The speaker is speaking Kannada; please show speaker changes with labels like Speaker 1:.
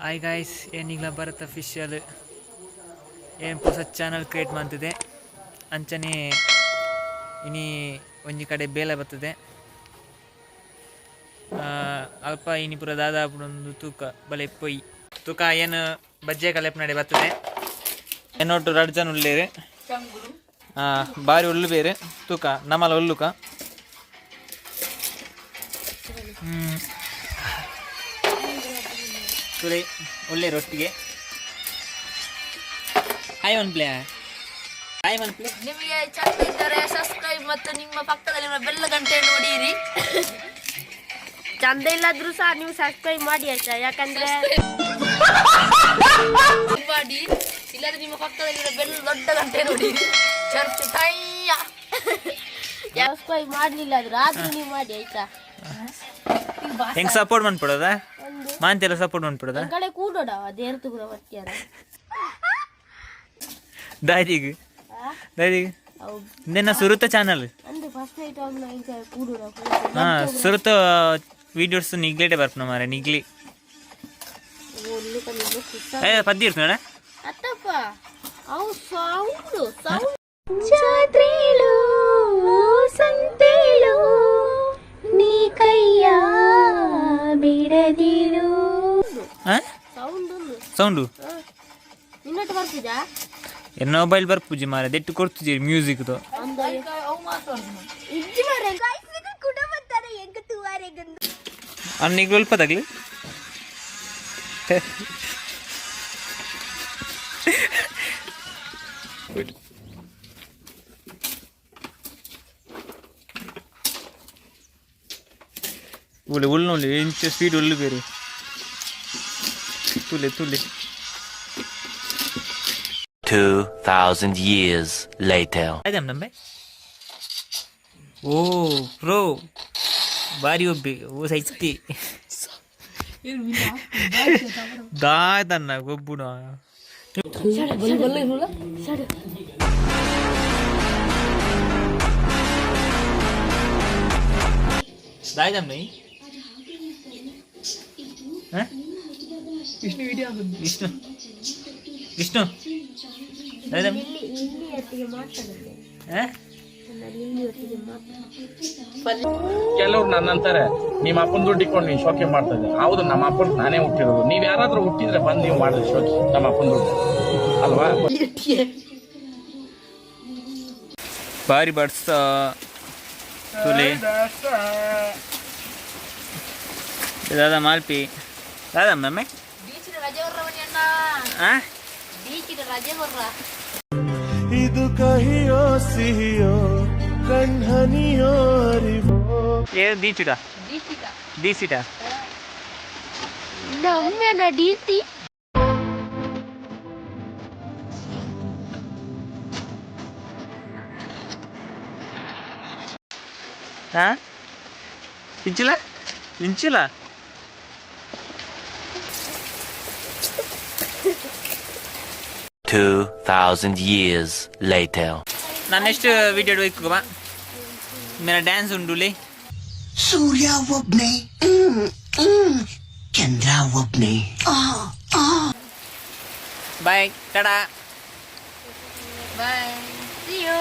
Speaker 1: ಹಾಯ್ ಗಾಯ್ಸ್, ಏನೀಗ ಭಾರತ್ ಅಫಿಷಿಯಲ್ ಏನು ಹೊಸ ಚಾನಲ್ ಕ್ರಿಯೇಟ್ ಮಾಡ್ತಿದೆ ಅಂಚನೆ ಇನಿ ಒಂಜಿ ಕಡೆ ಬೇಲೆ ಬರ್ತದೆ ಅಲ್ಪ ಇನಿ ಪೂರ ದಾದಾಪುರ ಒಂದು ತೂಕ ಬಲೆ ಪೊಯ್ ತೂಕ ಏನು ಬಜ್ಜೆ ಕಲೆಪ್ ನಡೆ ಬರ್ತದೆ ಏನೊಟ್ಟು 2 ಜನ ಉಳ್ಳೇರು ಬಾರಿ ಉಳ್ಳು ಬೇರೆ ತೂಕ ನಮ್ಮಲ್ಲ ಉಳ್ಳುಕ ತುಳಿ ಒಳ್ಳೆ ರೊಟ್ಟಿಗೆ ಹಾಯ್ ಒನ್ ಪ್ಲೇ
Speaker 2: ನಿಮಗೆ ಚಂದ ಇದ್ದರೆ ಸಬ್ಸ್ಕ್ರೈಬ್ ಮತ್ತು ನಿಮ್ಮ ಪಕ್ಕದಲ್ಲಿರುವ ಬೆಲ್ಲ ಗಂಟೆ ನೋಡಿರಿ. ಚಂದ ಇಲ್ಲದ್ರೂ ಸಹ ನೀವು ಸಬ್ಸ್ಕ್ರೈಬ್ ಮಾಡಿ ಆಯ್ತಾ, ಯಾಕಂದ್ರೆ ಮಾಡಿ ಇಲ್ಲಾದ್ರೆ ನಿಮ್ಮ ಪಕ್ಕದಲ್ಲಿರೋ ಬೆಲ್ಲ ದೊಡ್ಡ ಗಂಟೆ ನೋಡಿರಿ. ಚರ್ಚ್ ಟೈಯ ಸಬ್ಸ್ಕ್ರೈಬ್ ಮಾಡಲಿಲ್ಲ ಆದ್ರೂ ನೀವು ಮಾಡಿ ಆಯ್ತಾ.
Speaker 1: ಹೆಂಗ್ ಸಪೋರ್ಟ್ ಮಾಡ್ಬಿಡೋದ ಮಾಂತೆಲ್ಲ ಸಪೋರ್ಟ್ ಮಾಡ್ಬಿಡೋದ
Speaker 2: ಕಡೆ ಕೂಡೋಡ ಅದೇರ್ತು ಕೂಡ ಬರ್ತೀಯಾರ
Speaker 1: ದಾರಿಗೆ ನಿನ್ನ ಸುರುತ ಚಾನಲ್ ಸುರುತ ವಿಡಿಯೋಸ್ ನಿಗ್ಲೇಟೆ ಬರ್ಪನ ಮಾರೆ ನಿಗ್ಲಿ ಪದ್ಯ ಇರ್ತ ನೋಡ
Speaker 2: ಅತ್ತಪ್ಪ ಅವು ಸೌಂಡು
Speaker 3: ಜಾತ್ರೆಲು ಸಂತೆಲು ನೀ ಕೈಯ ಬಿಡದಿರು
Speaker 1: ಸೌಂಡು
Speaker 2: ನಿನ್ನಟ್ಟು ಬರ್ತಿದಾ
Speaker 1: ಎನ್ನ ಮೊಬೈಲ್ ಬರ್ಪುಜಿ ಮಾರೆ ದೆಟ್ಟು ಕೊಡ್ತಿಜಿ ಮ್ಯೂಸಿಕ್ ದು ಅನ್ನಿಗೆ ಸ್ವಲ್ಪ ತಗ್ಲಿ ಉಳ್ಳು ಇಂಚ ಸ್ಪೀಡ್ ಉಳ್ಳು ಬೇರೆ ತುಲೆ
Speaker 4: 2000 years later.
Speaker 1: ಆಯ್ತಮ್ಮ ನಮ್ಮೆ ಓ ಪ್ರೋ ಬಾರಿ ಒಬ್ಬಿ ಓ ಸೈತಿ ದಾಯ್ತನ್ನ ಗೊಬ್ಬುಣ ದಾಯ್ತಮ್ಮ ವಿಷ್ಣು ವಿಷ್ಣು
Speaker 5: ಕೆಲವ್ರು ನನ್ನಂತಾರೆ ನಿಮ್ಮ ಅಪ್ಪನ ದುಡ್ಡು ಇಟ್ಕೊಂಡು ನೀವು ಶೋಕಿ ಮಾಡ್ತಾ ಇದ್ದೆ. ಹೌದು, ನಮ್ಮ ಅಪ್ಪನ ನಾನೇ ಹುಟ್ಟಿರೋದು. ನೀವ್ ಯಾರಾದ್ರೂ ಹುಟ್ಟಿದ್ರೆ ಬಂದು ನೀವು ಮಾಡಿದ್ರೆ ಶೋಕಿ ನಮ್ಮ ಅಪ್ಪನ ದುಡ್ಡು ಅಲ್ವಾ?
Speaker 1: ಬಾರಿ ಬಡ್ಸ ತುಲೆ ದಾದಾ ಮಾಲ್ಪಿ ದಾದಮ್ಮ ನಮ್ಮೆ
Speaker 6: ಇದು ಕಹಿಯೋ ಸಿಹಿಯೋ ಕಣ್ಹನಿಯೋ
Speaker 1: ಏನು ದೀಚಿಟ ದೀಸಿಟ
Speaker 2: ನಮ್ಮೆನ ಡಿಸಿ
Speaker 1: ಇಂಚಿಲ್ಲ ಇಂಚಿಲ್ಲ
Speaker 4: 2000 years later.
Speaker 1: ನಾನು ನೆಕ್ಸ್ಟ್ ವಿಡಿಯೋ ಹೋಯ್ಕೋ ಬಾ ಮೇರಾ ಡ್ಯಾನ್ಸ್ ಉಂಡುಲಿ
Speaker 7: ಸೂರ್ಯ ಒಬ್ನೇ ಚಂದ್ರ ಒಬ್ನೇ
Speaker 1: ಬಾಯ್ ಟಾಡಾ
Speaker 2: ಬಾಯ್ ಸಿ ಯು